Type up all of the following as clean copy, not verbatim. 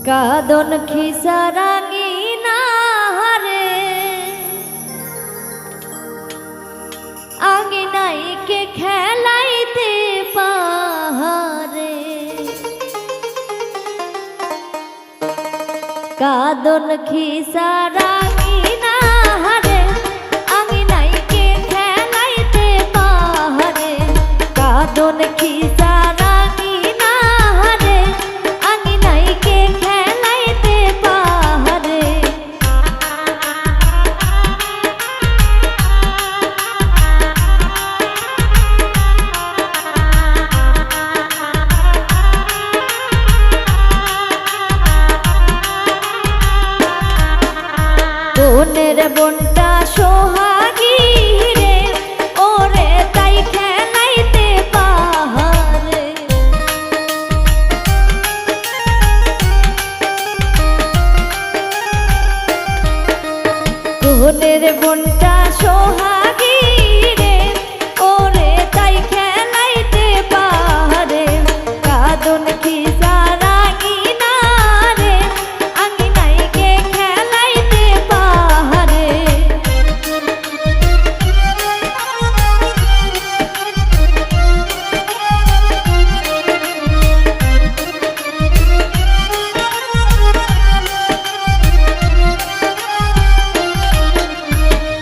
কাদন খিসারাঙি না হারে আঙিনাইকে খেলাইতে পাহারে কাদন খিসারাঙি না হারে আঙিনাইকে খেলাইতে পাহারে কাদন খিসারাঙি না হারে আঙিনাইকে খেলাইতে পাহারে বোনের বোনটা সোহাগী রে ওরে তাই খেলাইতে পাহারে বোনের বোনটা সোহাগী রে ওরে তাই খেলাইতে পাহারে কাদন খিসারাঙি না রে আঙিনাইকে খেলাইতে পাহারে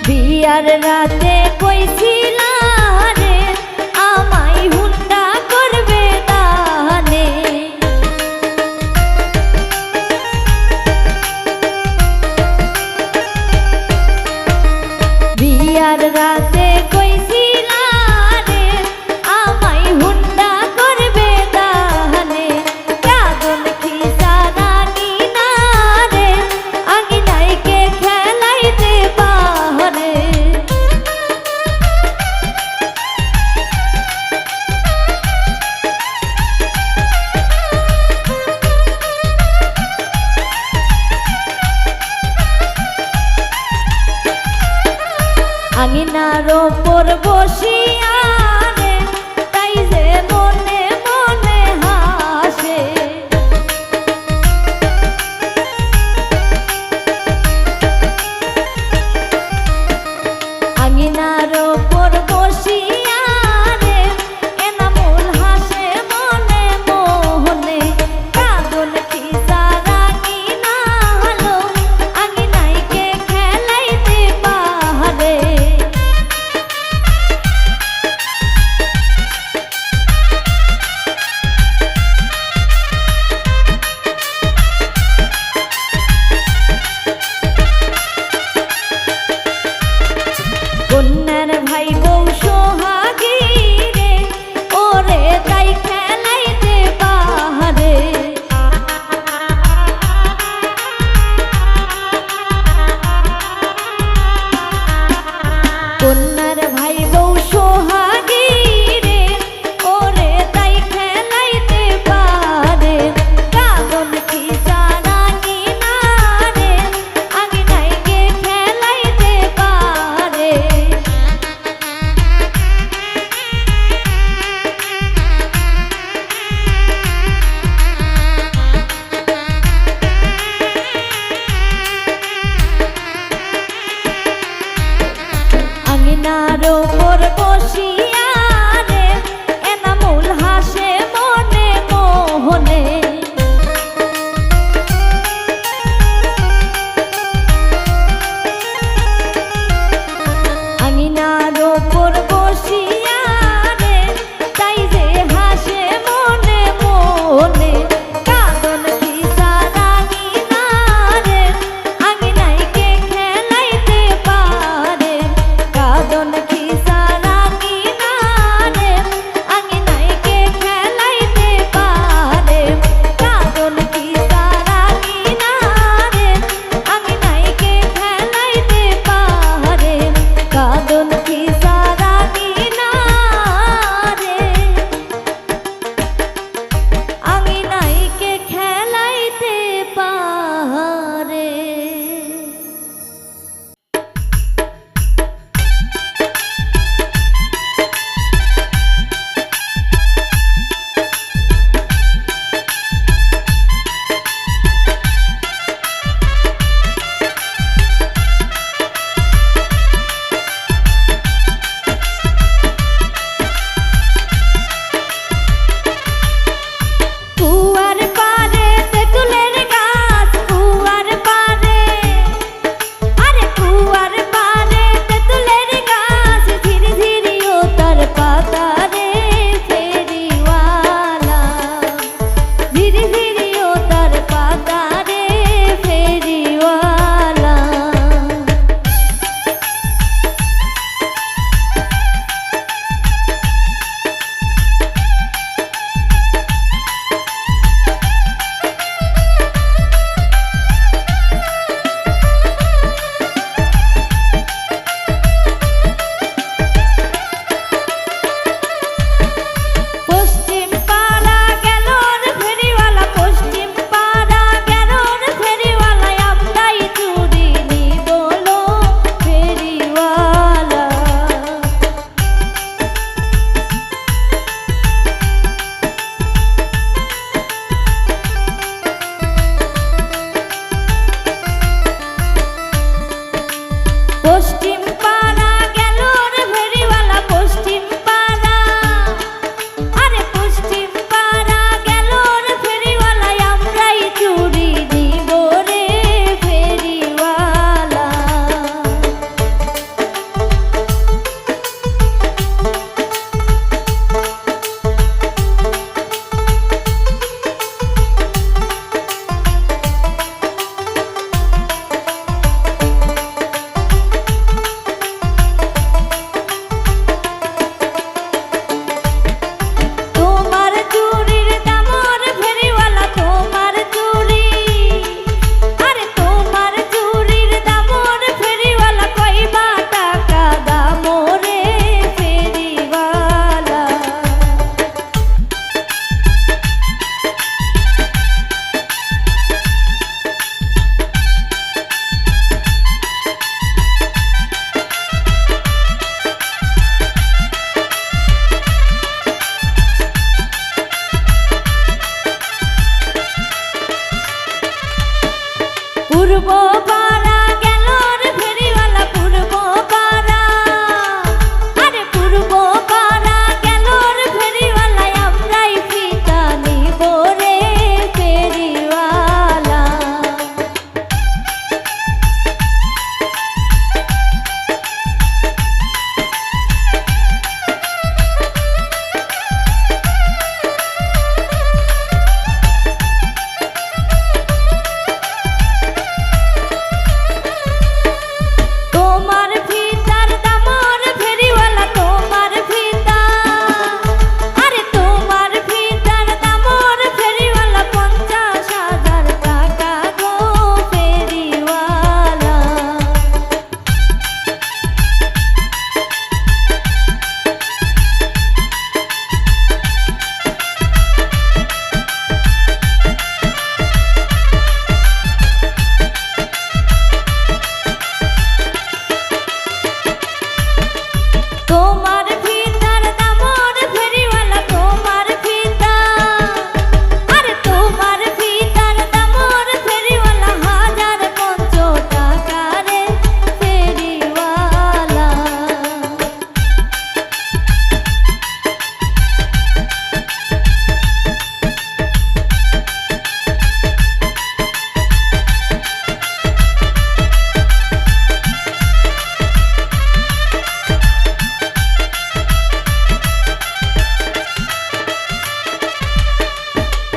বিয়ার রাতে কইছিলা রে আমায় হুন্ডা করবে দানে বিয়ার রাতে কইছিলা রে আমায় হুন্ডা করবে দানে কাদন খিসারাঙি না রে আঙিনাইকে খেলাইতে পাহারে আঙিনার ওপর বসিয়া রে তাই যে মনে মনে হাসে আঙিনার ওপর বসিয়া রে এনামুল হাসে মনে মনে কাদন খিসারাঙি না হলো আঙিনাইকে খেলাইতে পাহারে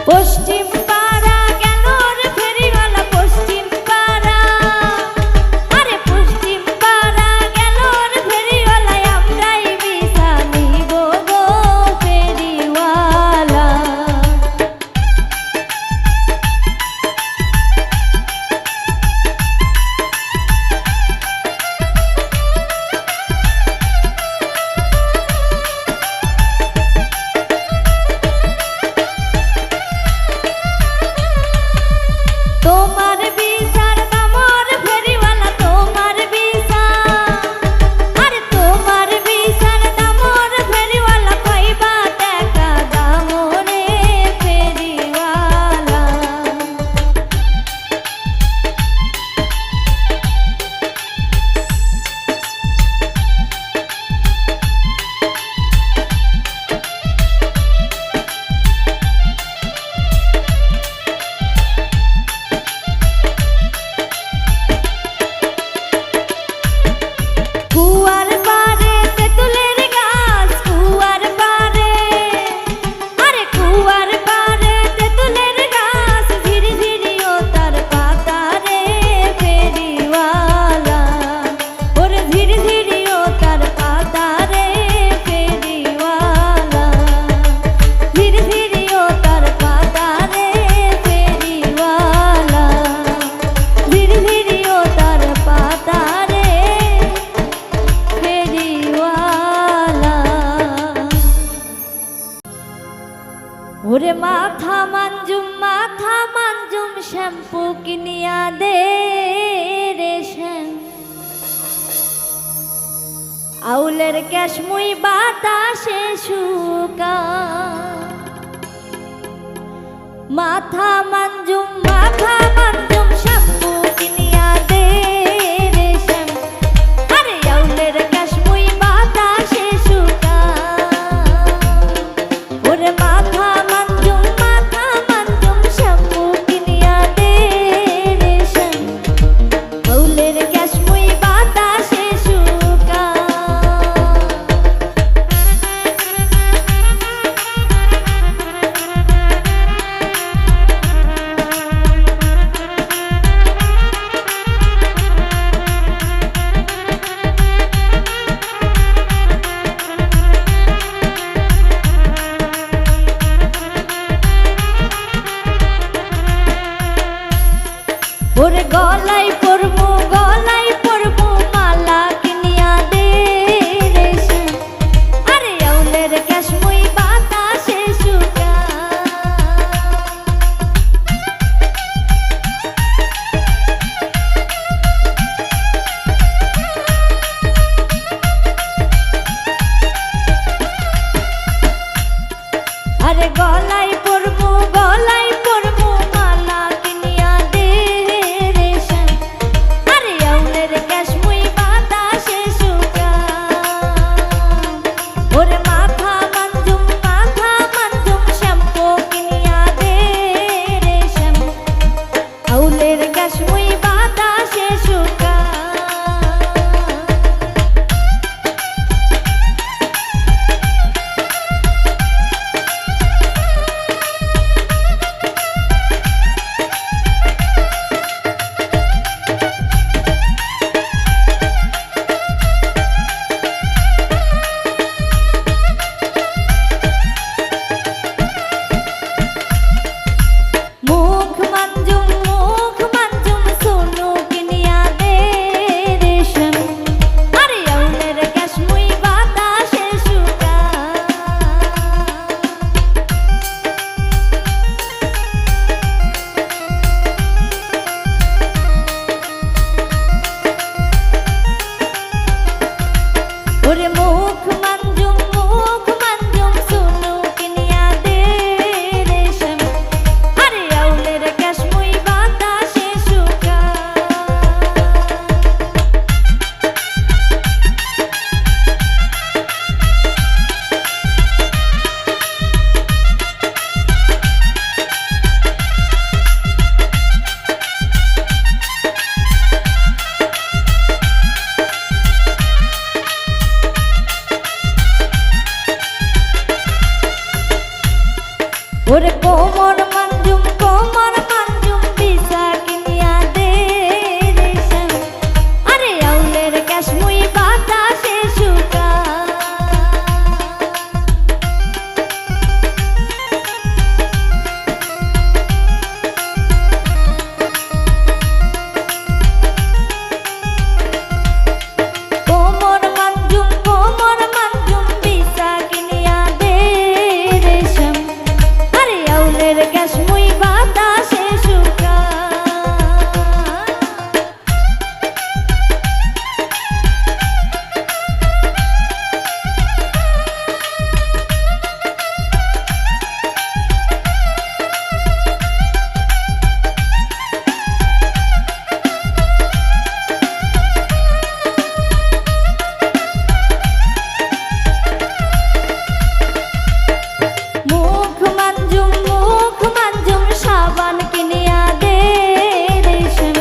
পশ্চিম পাড়া গেল রে ফেরিওয়ালা পশ্চিম পাড়া, আরে পশ্চিম পাড়া গেল রে ফেরিওয়ালা, আমরাই ভিসা নিব গো ফেরিওয়ালা। তোমার ভিসার দামর ফেরিওয়ালা, তোমার ভিসা, আরে তোমার ভিসার দামর ফেরিওয়ালা, কইবা টাকা দামরে ফেরিওয়ালা। কুয়ার পারে তেঁতুলের গাছ, কুয়ার পারে, আরে কুয়ার পারে তেঁতুলের গাছ, ঝিরি ঝিরিও তার পাতা রে ফেরিওয়ালা, ওরে ঝিরি ঝিরিও তার পাতা রে ফেরিওয়ালা, ঝিরি ঝিরিও তার পাতা রে ফেরিওয়ালা, ঝিরি ঝিরিও তার পাতা রে ফেরিওয়ালা। ওরে মাথা মাঞ্জুম শ্যাম্পু কিনিয়া দে রে শ্যাম, আউলের ক্যাশ মুই বাতাসে শুকা। মাথা মাঞ্জুম শ্যাম্পু কিনিয়া দে রে শ্যাম, আরে আউলের ক্যাশ মুই বাতাসে শুকা। ওরে মাথা মাঞ্জুম শ্যাম্পু কিনিয়া দে রে শ্যাম, আউলের ক্যাশ মুই বাতাসে শুকা। ওরে কোমর মাঞ্জুম বিছা কিনিয়া দে রেশম আরে আউলের কাশ্মুই বাতাসে শুকা কোমর মাঞ্জুম বিছা কিনিয়া দে রেশম আরে আউলের কাশ্মুই বাতাসে শুকা মুখ মাঞ্জুম সাবান কিনিয়া দে রেশম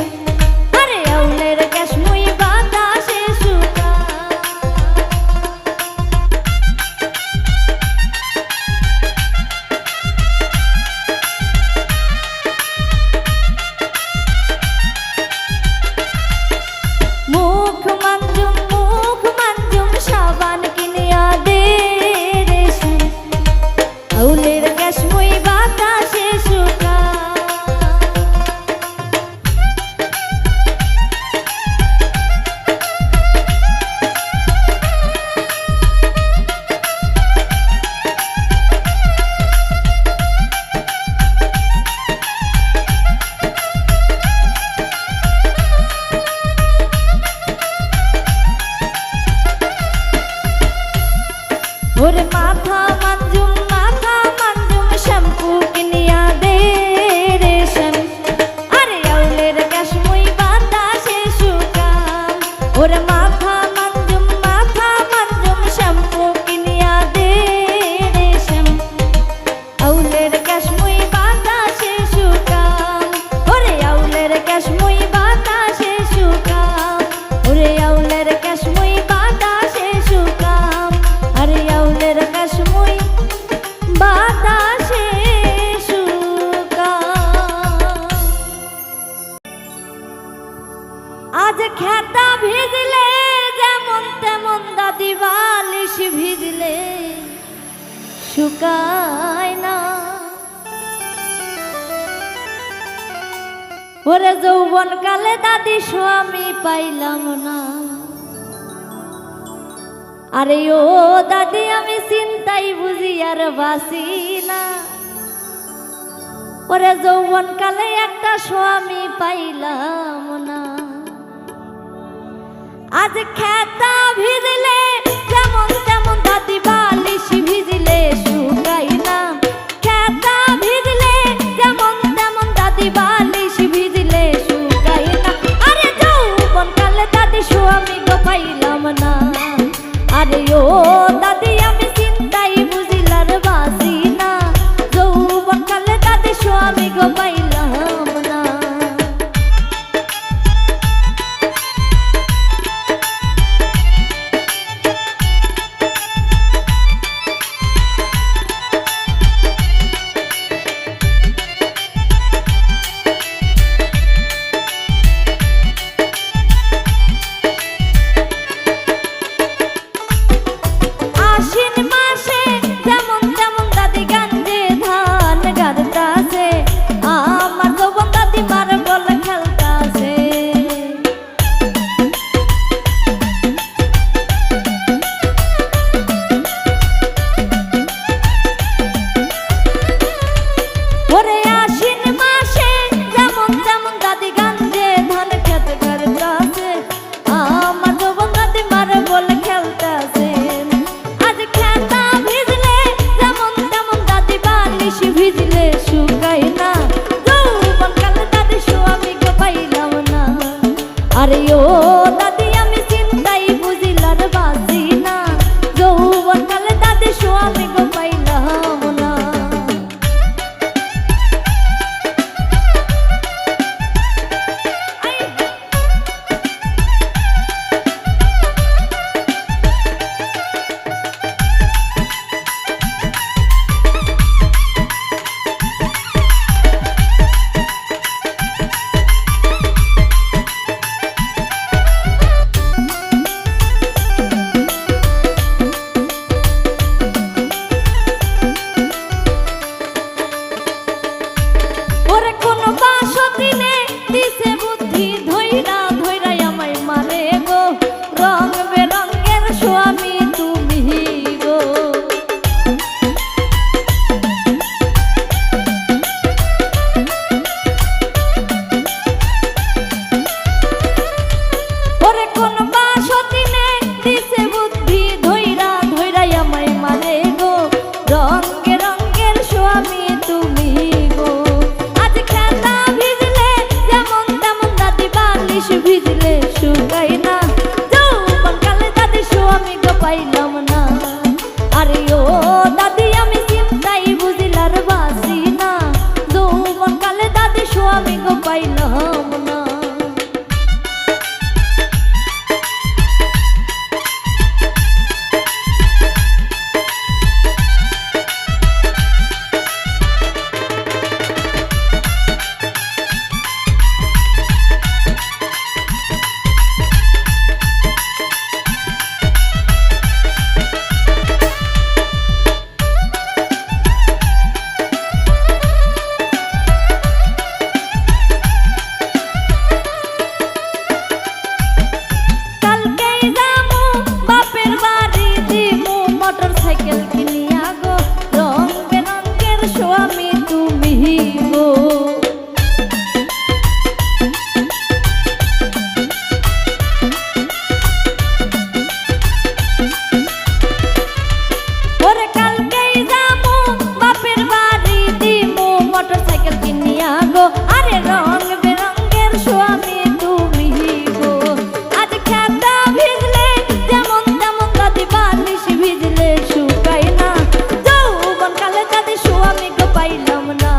আরে আউলের কাশ্মুই বাতাসে শুকা মুখ মাঞ্জুম সাবান কিনিয়া দে রেশম আউলের কাশ্মুই বাতাসে শুকা ওরে মাথা মাঞ্জুম শ্যাম্পু কিনিয়া দে রেশম আরে আউলের কাশ্মুই বাতাসে শুকা ওরে মাথা মাঞ্জুম শ্যাম্পু কিনিয়া দে রেশম আউলের কাশ্মুই বাতাসে শুকা ওরে আউলের কাশ্মুই বাতাসে শুকা ওরে আউলের কাশ্মুই বাতাসে শুকা আরে আউলের কাশ্মুই বাতাসে শুকা আজ খেতা ভিজলে যেমন তেমন দাদি বালিশ ভিজলে শুকায় না ওরে যৌবন কালে দাদি স্বামী পাইলাম না আরে ও দাদি আমি চিন্তাই বুঝি আর বাসি না ওরে যৌবন কালে একটা স্বামী পাইলাম না আজ খেতা ভিজলে যেমন তেমন দাদি বালিশ ভিজলে শুকাই না খেতা ভিজলে যেমন তেমন দাদি বালিশ ভিজলে শুকাই না আরে যৌবন কালে দাদি স্বামী গো পাইলাম না আরে ও দাদি আমি চিন্তাই বুঝিলার বাসি না যৌবন কালে দাদি স্বামী গো পাইলাম না আরে ও দাদি আমি চিন্তাই বুঝিলার বাসি না, যৌবন কালে দাদি স্বামী গো পাইলাম না। দিছে বুদ্ধি ধইরা ধইরা আমায় মারে গো, রং বেরঙের স্বামী তুমি গো। ওরে কোন বাসতিনে দিছে বুদ্ধি ধইরা ধইরা আমায় মারে গো, রং বেরঙের স্বামী তুমি গো। আজ খেতা ভিজলে যেমন তেমন দাদি বালিশ ভিজলে শুকাই না, যৌবন কালে দাদি স্বামী গো পাইলাম না। আরে ও দাদি আমি চিন্তাই বুঝিলার বাসি না, যৌবন কালে দাদি স্বামী গো পাইলাম না। মোটরসাইকেল কিনিয়া গো, রং বেরঙের স্বামী তুমি গো। ওরে কালকেই যামু বাপের বাড়ি দিমু মোটরসাইকেল কিনিয়া গো, আরে রং বেরঙের স্বামী তুমি গো। আজ খেতা ভিজলে যেমন তেমন দাদি বালিশ ভিজলে শুকাই না, যৌবন কালে দাদি স্বামী গো পাইলাম না।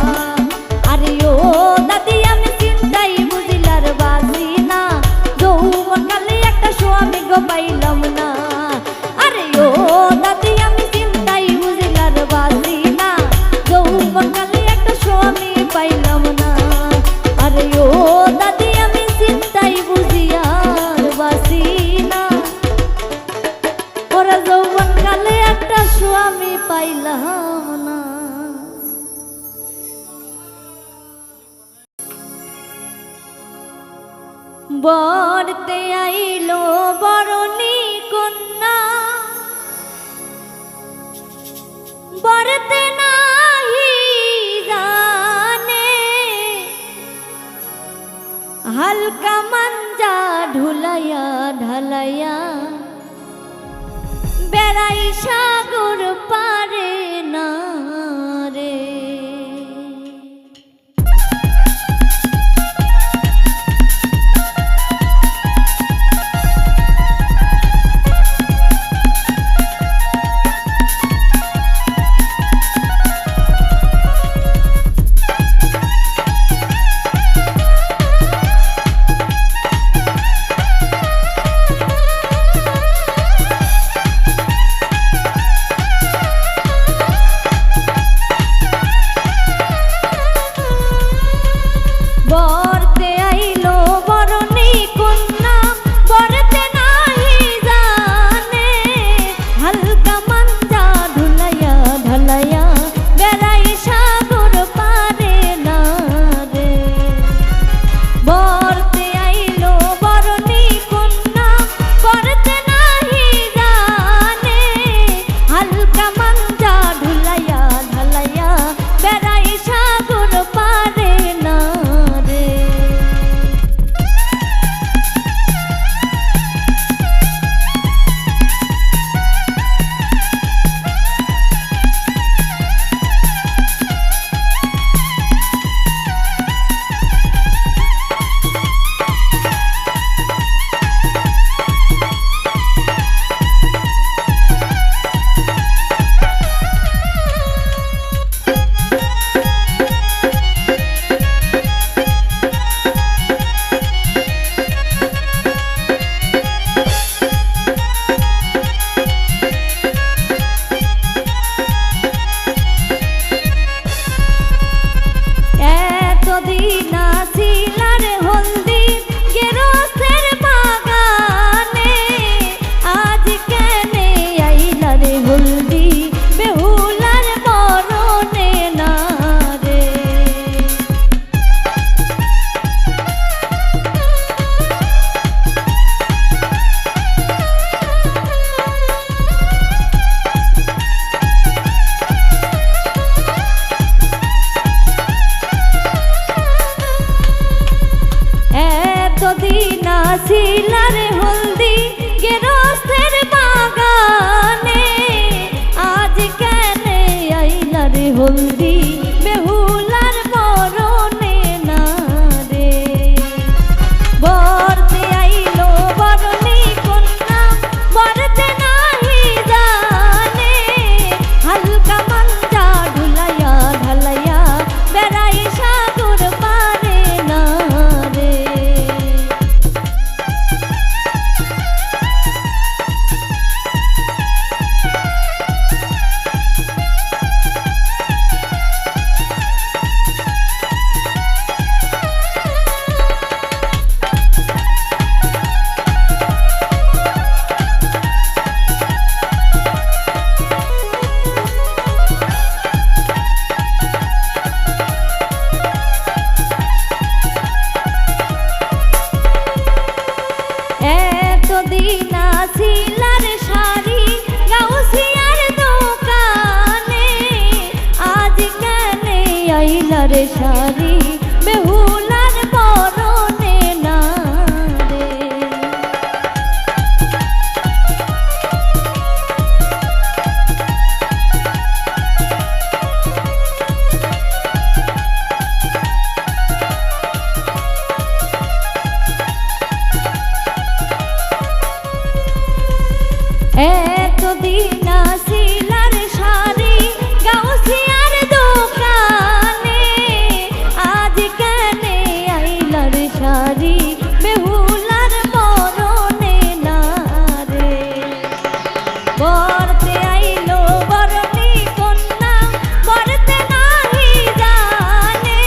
আরে ও দাদি আমি চিন্তাই বুঝিলার বাসি না, যৌবন কালে একটা স্বামী গো পাইলাম না। আরে ও দাদি আমি চিন্তাই বুঝিলার বাসি না, যৌবন কালে একটা স্বামী পাইলাম না। আরে ও দাদি আমি চিন্তাই বুঝিয়ার বাসি না, ওরা যৌবন কালে একটা স্বামী পাইলাম না। বরতে আইলো বরণী কন্যা, বরতে নাহি জানে, হালকা মাঞ্জা ঢুলাইয়া ঢালাইয়া বেড়াই সাগর পারে না রে। শাড়ি বেহুলার পরনে না রে। এতদিন আসিলার শাড়ি গাউসিয়ার দোকানে, আজ কেনে আইলার শাড়ি বেহুলার পরনে না রে। বরতে আইলো বরণী কন্যা বরতে নাহি জানে,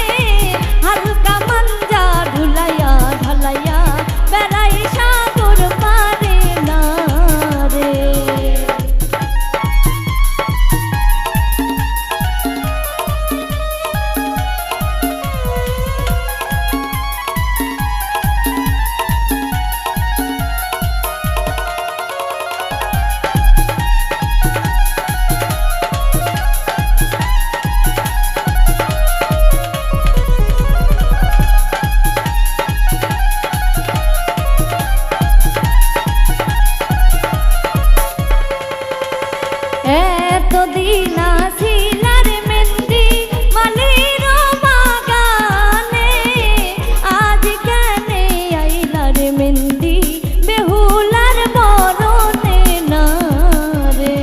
হালকা মঞ্জা ঢুলাইয়া ঢালাইয়া বেড়াই সাগর পারে না রে। এতদিন আসিলার মেহেন্দি মালির বাগানে, আজ কেনে আইলার মেহেন্দি বেহুলার পরনে না রে।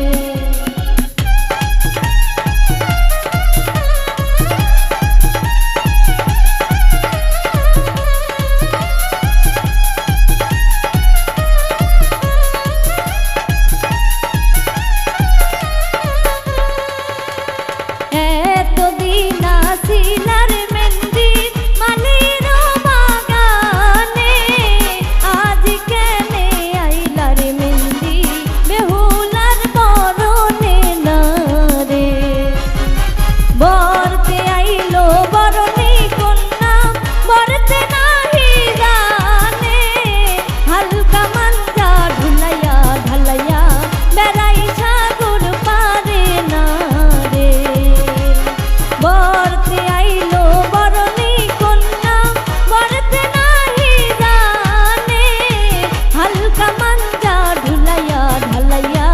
এতদিন আসিলার মেহেন্দি মালির বাগানে, আজ কেনে আইলার মেহেন্দি বেহুলার পরনে না রে। বরতে আইলো বরণী কন্যা বরতে নাহি জানে, হালকা মঞ্জা ঢুলাইয়া ঢালাইয়া বেড়াই সাগর পারে না রে। বরতে আইলো বরণী কন্যা বরতে নাহি জানে, হালকা মঞ্জা ঢুলাইয়া ঢালাইয়া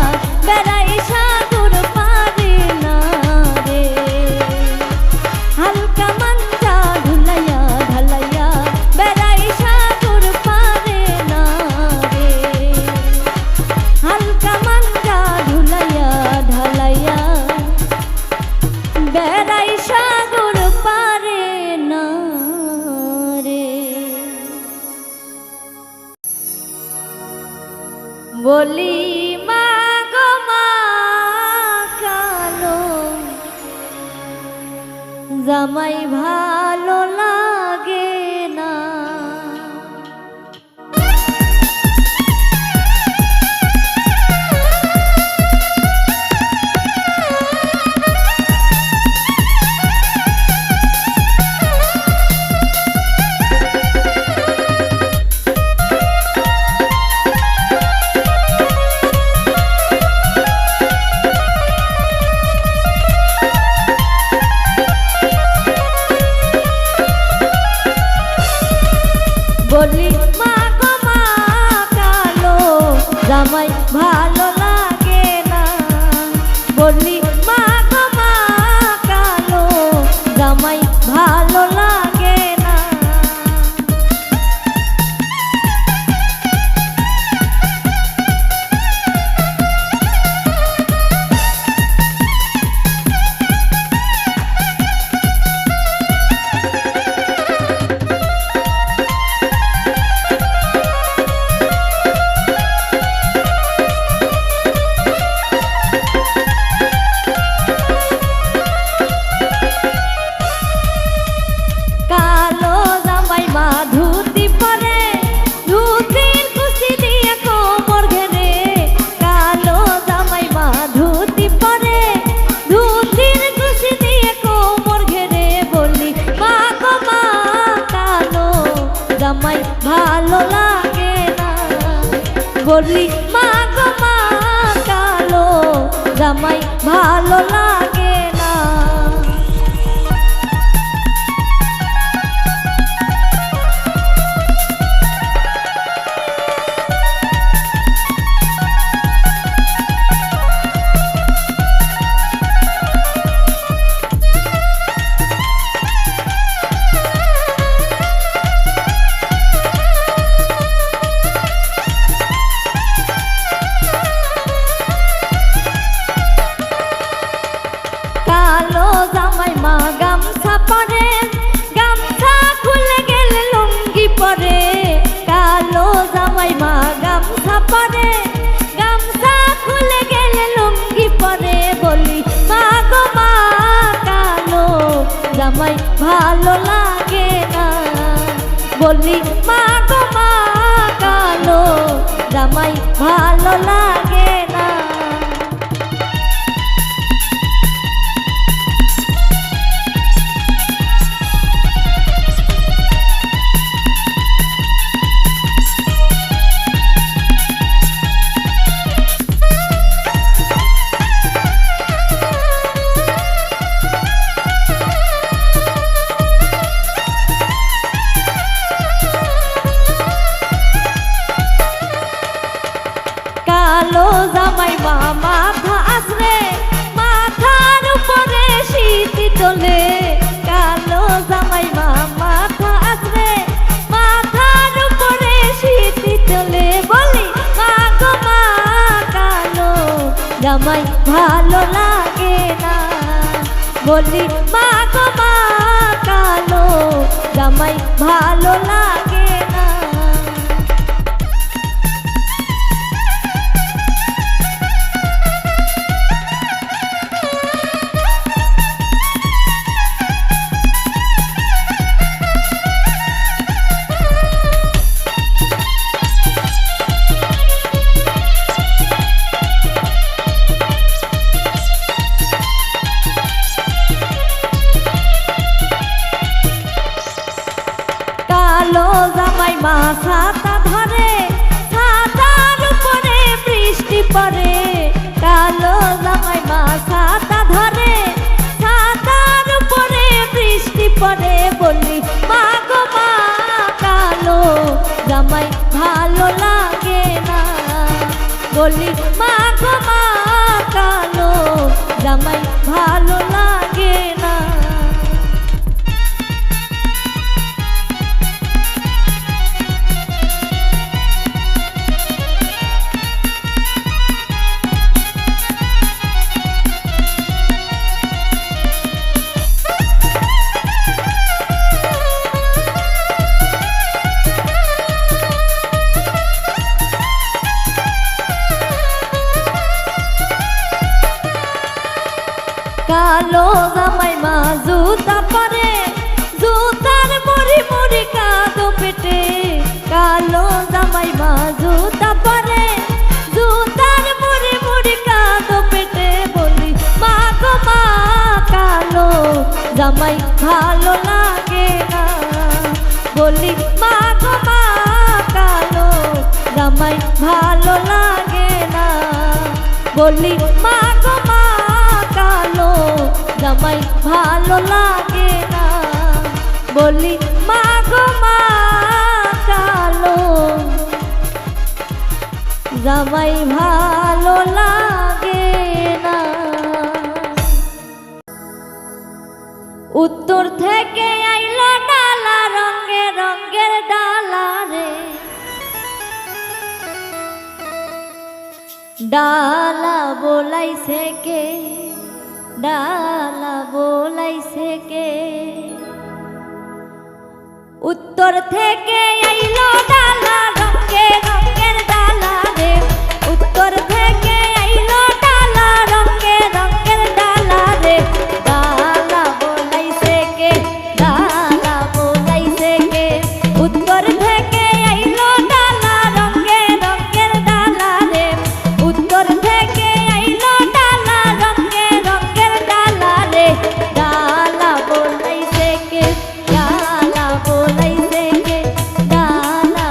বেড়াই সাগর পারে না রে। হালকা মঞ্জা ঢুলাইয়া ঢালাইয়া বেড়াই সাগর পারে না রে। হালকা মঞ্জা ঢুলাইয়া ঢালাইয়া বেড়াই সাগর পারে না রে। বলি মা গো মা কালো জামাই ভালো লাগে না। বলি মা গো মা কালো জামাই ভালো লাগে না। বলি মা গো মা কালো জামাই ভালো লাগে না। বলি মা গো মা কালো জামাই ভালো লাগে না। পরে গামছা খুলে গেল লুঙ্গি পরে কালো জামাই মা গামছা পরে গামছা খুলে গেল লুঙ্গি পরে বলি মা গো মা কালো জামাই ভালো লাগে না বলি মা গো মা কালো জামাই ভালো লাগে না। কালো জামাই মা মাথা আসরে মাথার উপরে শীতি তোলে কালো জামাই মা মাথা আসরে মাথার উপরে শীতি তোলে বলি মা গো মা কালো জামাই ভালো লাগে না বলি মা গো মা কালো জামাই ভালো লাগে না। কালো জামাই মা ছাতা ধরে ছাতার উপরে বৃষ্টি পড়ে কালো জামাই মা ছাতা ধরে ছাতার উপরে বৃষ্টি পড়ে বলি মা গো মা কালো জামাই ভালো লাগে না বলি মা গো মা কালো জামাই ভালো লাগে না। কালো জামাই মা জুতা পরে জুতার মুড়ি মুড়ি কাঁদো পেটে কালো জামাই মা জুতা পরে জুতার মুড়ি মুড়ি কাঁদো পেটে বলি মা গো মা কালো জামাই ভালো লাগে না বলি মা গো মা কালো জামাই ভালো লাগে না বলি মা গো মা কালো জামাই ভালো লাগে না বলি মা গো মা কালো জামাই ভালো লাগে না। উত্তর থেকে আইলো ডালা রঙে রঙের ডালা রে ডালা बोलाइसे के डाला बोलाइसे के उत्तर থেকে আইলো ডালা রঙে রঙের ডালা রে उत्तर থেকে আইলো ডালা রঙে রঙের ডালা রে ডালা बोलाइसे के ডালা बोलाइसे के उत्तर থেকে আইলো ডালা রঙে রঙের ডালা রে उत्तर থেকে আইলো ডালা রঙে রঙের ডালা রে ডালা बोलाइसे के डाला बोलाइसे के डाला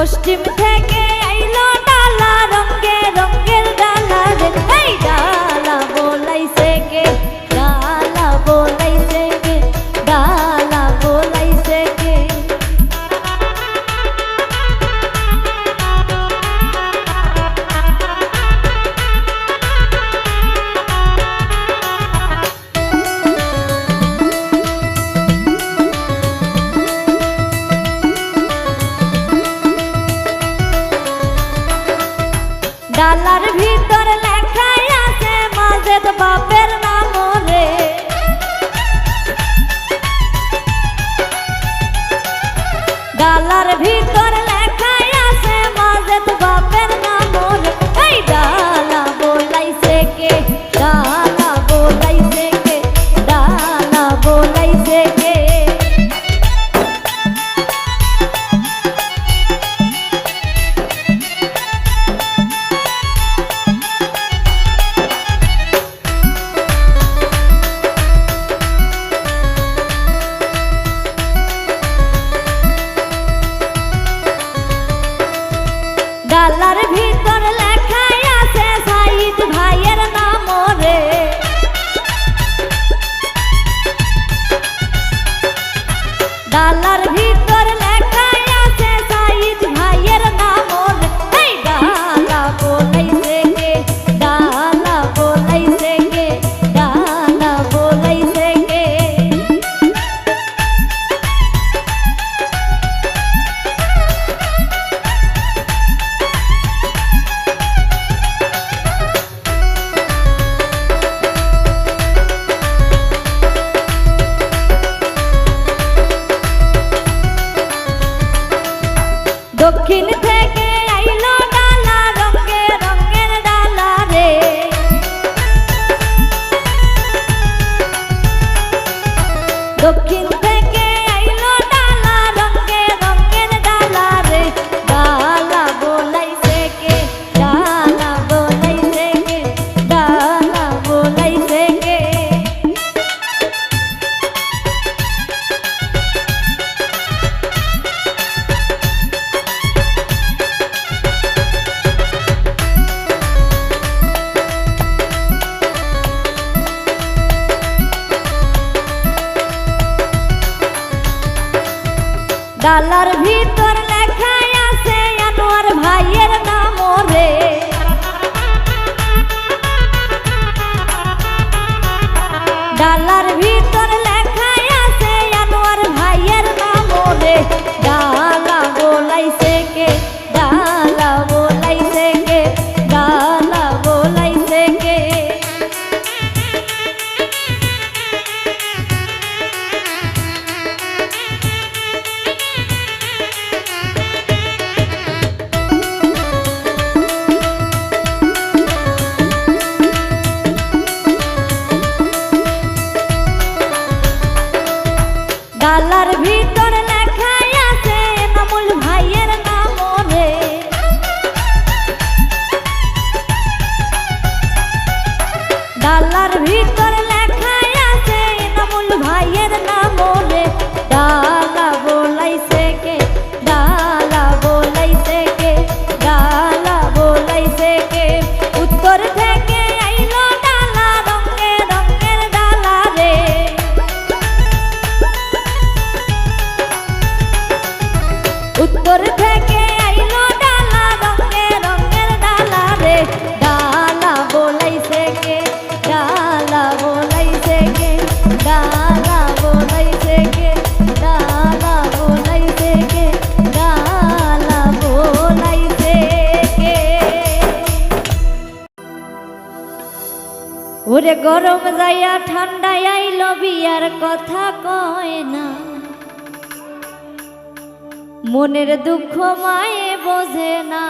পশ্চিম থেকে আইলো ডালা রঙে রঙের ডালা রে এই ডালা বলাইছে কে ডালা বলাইছে কে ডালা বলাইছে কে ডালার ভিতর লেখাই আছে মাজেদ বাপের নাম রে ডালার ভিতর লেখাই আছে মাজেদ বাপের নাম রে এই ডালা বলাইছে কে ডালা বলাইছে কে ডালা বলাইছে কে ডালার ভিতর লেখাই আছে সাইদ ভাইয়ের নাম রে ডালার ভিতর লেখাই আছে সাইদ ভাইয়ের নাম রে এই ডালা বলাইছে কে ডালা বলাইছে কে ডালা বলাইছে কে দক্ষিণ থেকে আইলো ডালা রঙে রঙের ডালা রে দক্ষিণ থেকে আইলো ডালা রঙে রঙের ডালা রে ডালা বলাইছে কে ডালা বলাইছে কে ডালা বলাইছে কে ডালার ভিতর লেখাই আছে আনোয়ার ভাইয়ের নাম রে ডালার ভিতর লেখাই আছে আনোয়ার ভাইয়ের নাম রে ডালা বলাইছে কে ডালা বলাইছে কে ডালা বলাইছে কে ডালার ভিতর লেখাই আছে নামুল ভাইয়ের নাম রে ডালার ভিতর লেখাই আছে নামুল ভাইয়ের নাম রে ডালা বলাইছে কে ডালা বলাইছে কে ডালা বলাইছে কে উত্তর থেকে আইলো ডালা রঙে রঙের ডালা রে উত্তর থেকে আইলো ডালা রঙে রঙের ডালা রে ডালা বলাইছে কে ডালা বলাইছে কে ডালা বলাইছে কে ডালা বলাইছে কে ডালা বলাইছে কে ওরে গরম যাইয়া ঠান্ডায় আইলো বিয়ার কথা কয় না মনের দুঃখ মায়ে বোঝে না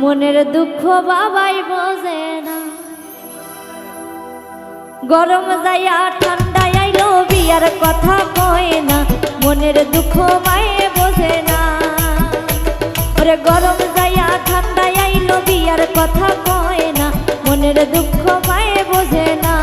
মনের দুঃখ বাবাই বোঝে না গরম যাইয়া ঠান্ডায় আইলো বিয়ার কথা কয় না মনের দুঃখ মায়ে বোঝে না ওরে গরম যাইয়া ঠান্ডায় আইলো বিয়ার কথা কয় না মনের দুঃখ মায়ে বোঝে না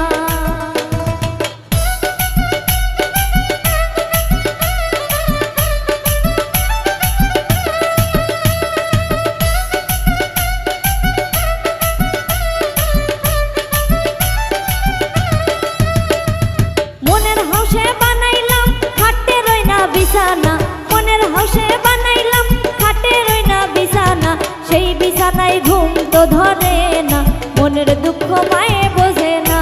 তো ধরে না, মনের দুঃখ মায়ে বোঝে না।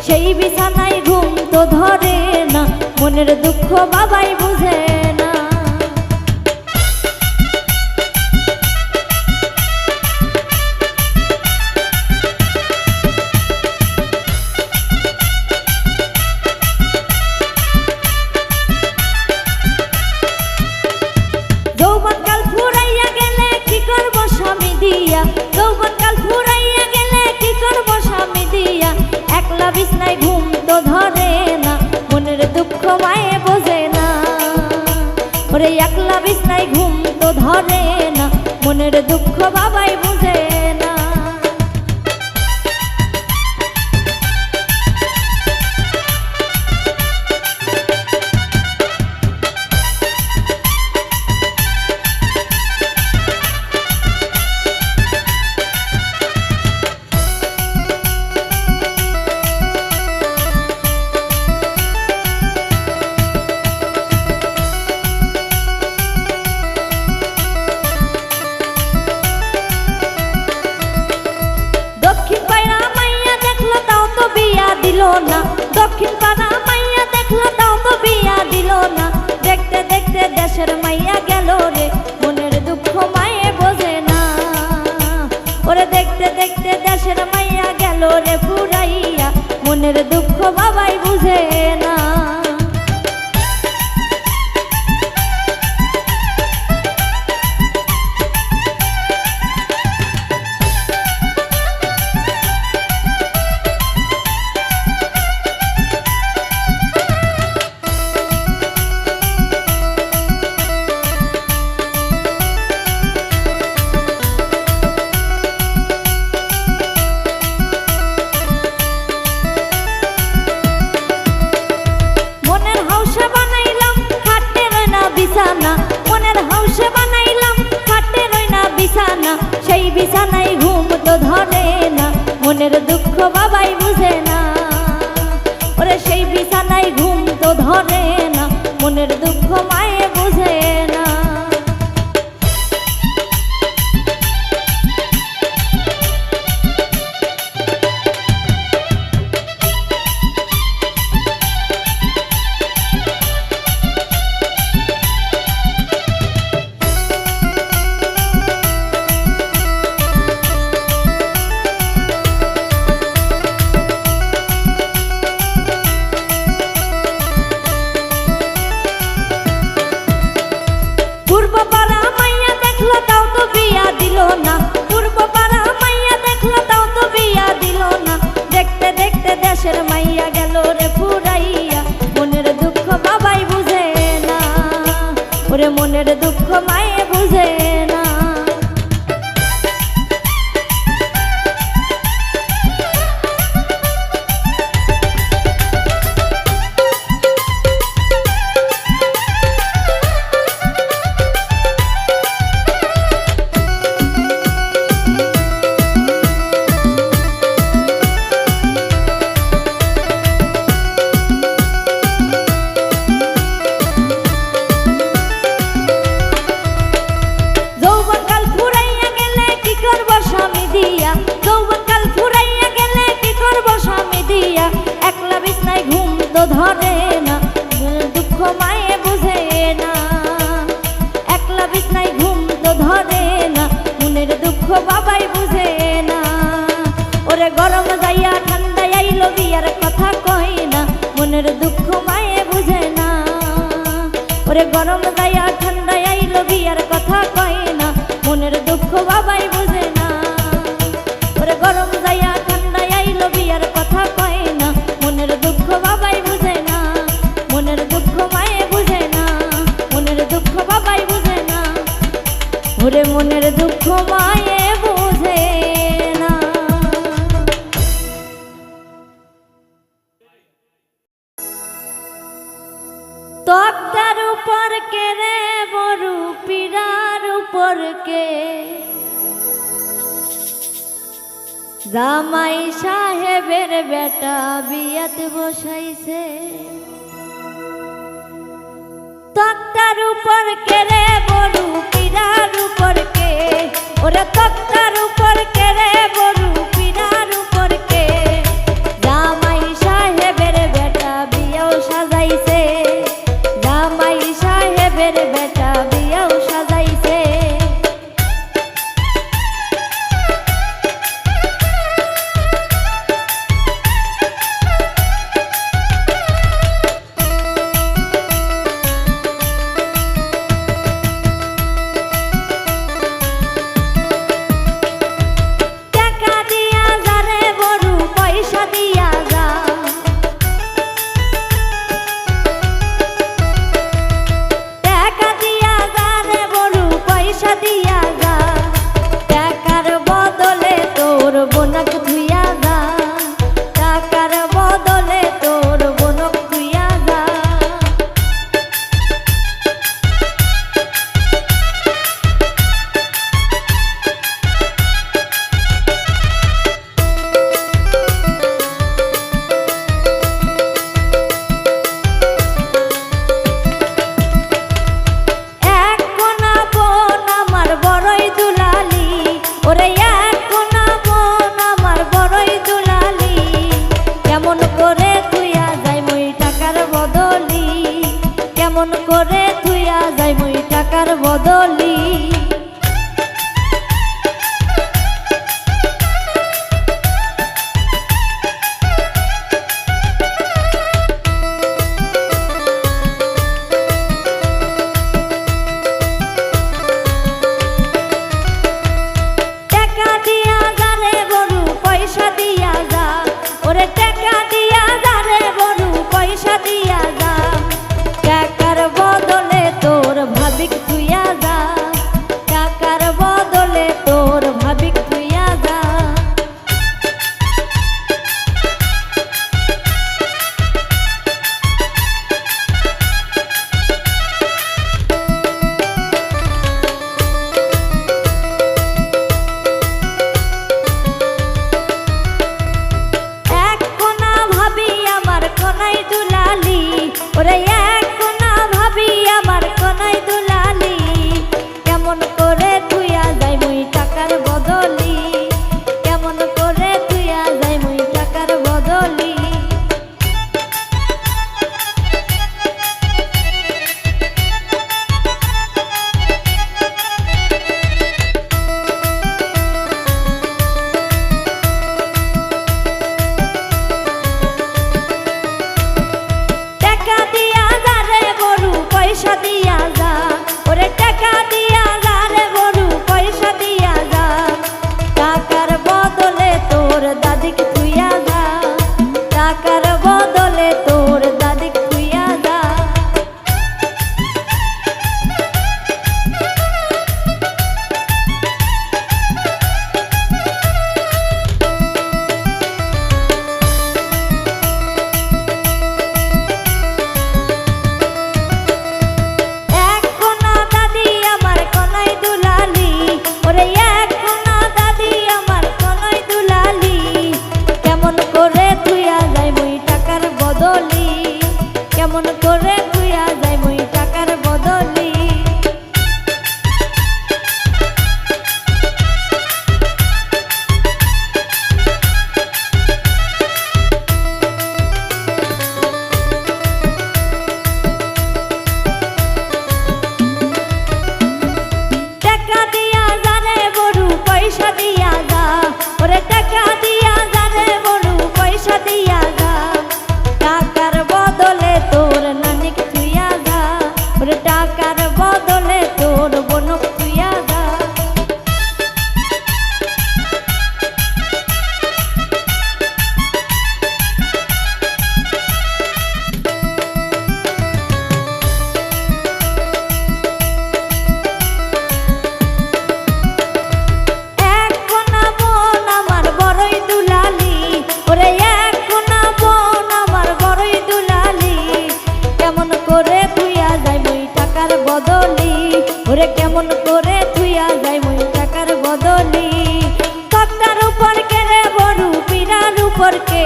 সেই বিছানায় ঘুম তো ধরে না, মনের দুঃখ বাবাই বুঝে না। যৌবনকাল ফুরাইয়া গেলে কি করব স্বামী দিয়া, যৌবনকাল ফুরাইয়া গেলে কি করব স্বামী দিয়া। একলা বিছনায় ঘুম তো ধরে না, মনের দুঃখ মায়ে বোঝে না। ওরে একলা বিছনায় ঘুম তো ধরে না, মনের দুঃখ বাবাই বুঝে না। দিল না, দক্ষিণ পাড়া মাইয়া দেখলো তাও তো বিয়া দিল না। দেখতে দেখতে দেশের মাইয়া গেল রে, মনের দুঃখ মায়ে বোঝে না। ওরে দেখতে দেখতে দেশের মাইয়া গেল রে ফুরাইয়া, মনের দুঃখ বাবাই বুঝে না। মনের হাউসে বানাইলাম খাটে রই না বিছানা, সেই বিছানায় ঘুম তো ধরে না, মনের দুঃখ বাবাই বুঝে না। ওরে সেই বিছানায় ঘুম তো ধরে না, মনের দুঃখ মায়ে বুঝে না। পূর্ব পাড়া মাইয়া দেখলো তাও তো বিয়া দিল না, পূর্ব পাড়া মাইয়া দেখলো তাও তো বিয়া দিল না। দেখতে দেখতে দেশের মাইয়া গেল রে ফুরাইয়া, মনের দুঃখ বাবাই বুঝে না। ওরে মনের দুঃখ মায়ে বুঝে না। ধরে না, দুঃখ মায়ে বুঝে না। একলা বিছনায় ঘুম তো ধরে না, মনের দুঃখ বাবাই বুঝে না। ওরে গরম যাইয়া ঠান্ডা আইলো বিয়ার কথা কয় না, মনের দুঃখ মায়ে বুঝে না। ওরে গরম যাইয়া ঠান্ডা আইলো বিয়ার কথা কয় না, মনের দুঃখ বাবাই বুঝে না। ওরে গরম যাইয়া ঠান্ডা আইলো বিয়ার কথা কয় না, মনের দুঃখ বাবাই বুঝে না। মনের দুঃখ মায়ে বুঝে না, মনের দুঃখ বাবাই বুঝে না। ওরে মনের দুঃখ মায়ে বুঝে না। তক্তার উপর কে রে বড়ু পীড়ার উপর কে, জামাই সাহেবের বেটা বিয়াত বসাইছে। তক্তার উপর কে রে বড়ু পীড়ার উপর কে, ওরে তক্তার সাজাইছে, জামাই সাহেবের বেটা বিয়াও সাজাইছে। টাকা দিয়া যা রে বড়ু, পয়সা দিয়া যা, টাকা দিয়া যা রে বড়ু, পয়সা দিয়া যা, টাকার বদলে তোর বোনক ধুইয়া যা, টাকার বদলে তোর বোনক ধুইয়া যা। এক কোনা বোন আমার বড়ই দুলালি, ওরে এক কোনা বোন আমার বড়ই দুলালি, কেমন করে তুইয়া যাই মই টাকার বদলি, কেমন করে তুইয়া যাই মই টাকার বদলি। টাকা দিয়া যা রে বড়ু, পয়সা দিয়া যা, ওরে টাকা দিয়া যা রে বড়ু, পয়সা দিয়া যা, টাকার বদলে তোর ভাবিক তুইয়া যা, টাকার বদলে তোর ভাবিক তুইয়া যা। এক কোনা ভাবি আমার কোনাই দুলালি, ওরে এক কোনা ভাবি আমার কোনাই দুলালি, কেমন করে তুইয়া যাই মই টাকার বদলি, কেমন করে তুইয়া যাই মই টাকার বদলি। টাকা দিয়া যা রে বড়ু, পয়সা দিয়া যা, ওরে টাকা দিয়া যা রে বড়ু, পয়সা দিয়া যা, টাকার বদলে তোর দাদিক তুইয়া যা, টাকার বদলে তোর দাদিক তুইয়া যা। এক কোনা দাদি আমার কোনাই দুলালি, ওরে এক কোনা দাদি আমার কোনাই দুলালি, কেমন করে তুইয়া যাই মই টাকার বদলি, কেমন করে তুইয়া যাই মই টাকার বদলি। টাকা দিয়া যা রে বড়ু, পয়সা দিয়া যা, ওরে টাকা দিয়া যা রে বড়ু, পয়সা দিয়া যা, টাকার বদলে তোর নানিক তুইয়া যা, ওরে টাকার বদলে তোর বোনক তুইয়া যা। এক কোনা বোন আমার বড়ই দুলালি, ওরে এক কোনা বোন আমার বড়ই দুলালি, কেমন করে তুইয়া যাই মই টাকার বদলি, ওরে কেমন করে তুইয়া যাই মই টাকার বদলি। তক্তার উপর কে রে বড়ু, পিরার উপর কে,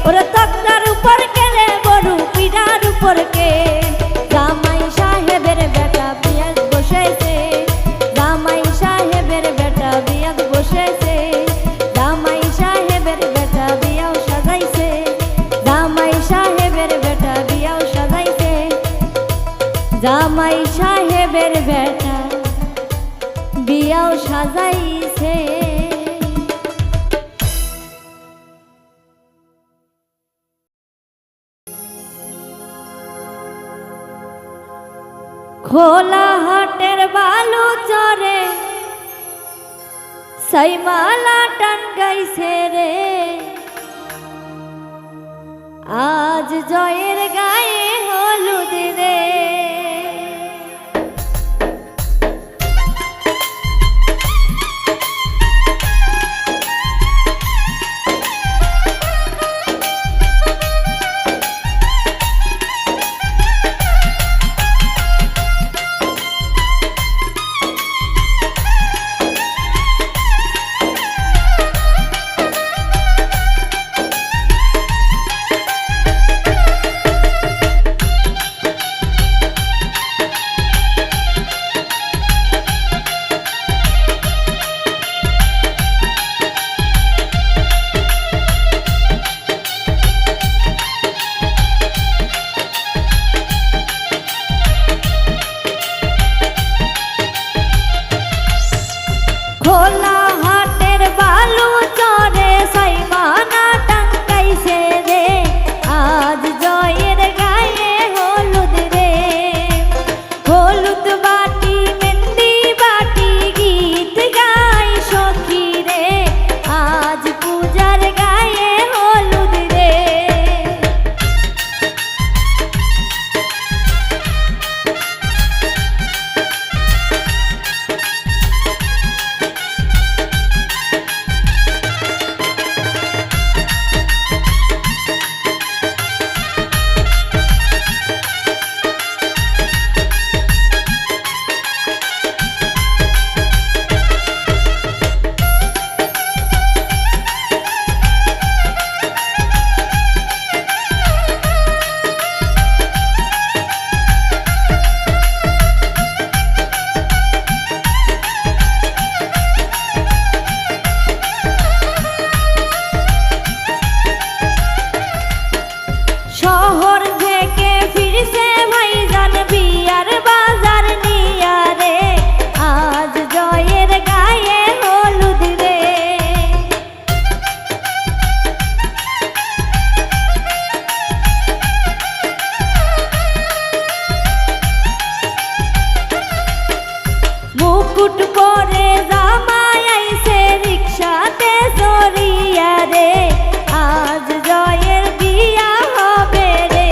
ওরে তক্তার উপর কে রে বড়ু, পিরার উপর কে, জামাই সাহেবের বেটা বিয়াত বসেছে, জামাই সাহেবের বেটা বিয়াত বসেছে, জামাই সাহেবের বেটা বিয়াও সাজাইছে, জামাই সাহেবের বেটা বিয়াও সাজাইছে। জামাই সাহেবের বেটা বিয়াও সাজাইছে। খোলা হাটের বালু চরে সাইমালা টান গাইছে রে, আজ জয়ের গায়ে হলুদ রে। খোলা হাটের বালু চরে সাইমানা টাঙ্গাইছে রে, আজ জয়ের গায়ে হলুদ রে। হলুদ বাটি মেহেন্দি বাটি গীত গাই সখী রে, আজ পূজার গায়ে হলুদ রে। শহর থেকে ফিরছে ভাইজান বিয়ার বাজার নিয়া রে, আজ জয়ের গায়ে হলুদ রে। মুকুট পরে জামাই আইছে রিকশাতে চড়িয়া রে, আজ জয়ের বিয়া হবে রে।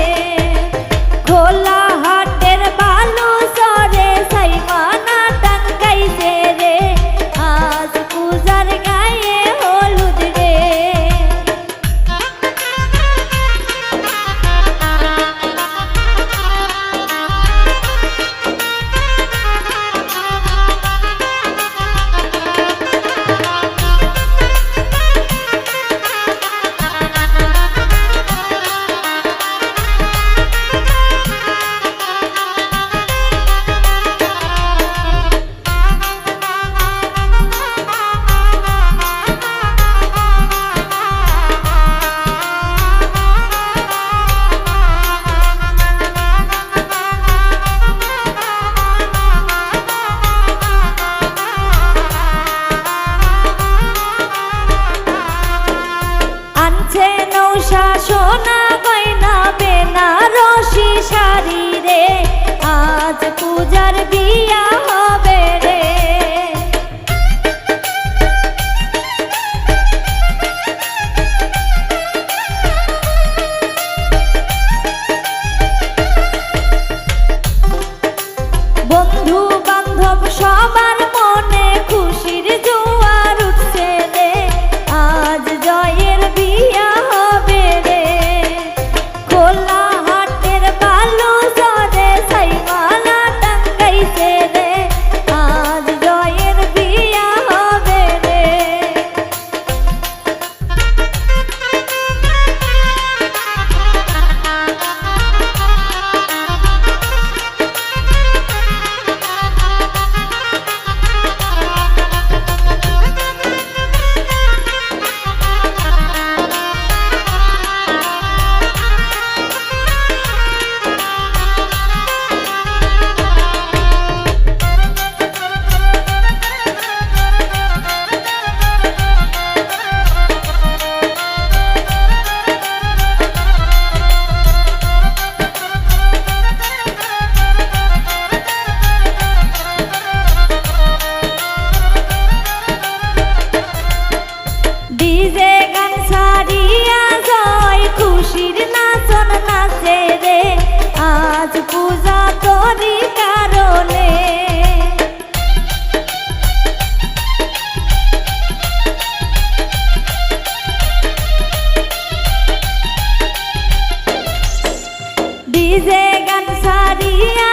খোলা হাটের বালু চরে সাইমানা টাঙ্গাইছে রে, আজ পূজার গায়ে হলুদ রে। আনছে নৌশা সোনা গয়না বেনারসি শাড়ি রে, আজ পূজার বিয়া হবে রে। বন্ধু বান্ধব সবার মনে খুশির জোয়ার উঠছে রে, আজ জয়ের বিয়া হবে রে। খোলা হাটের বালু চরে সাইমানা টাঙ্গাই জ্ঞান সারিয়া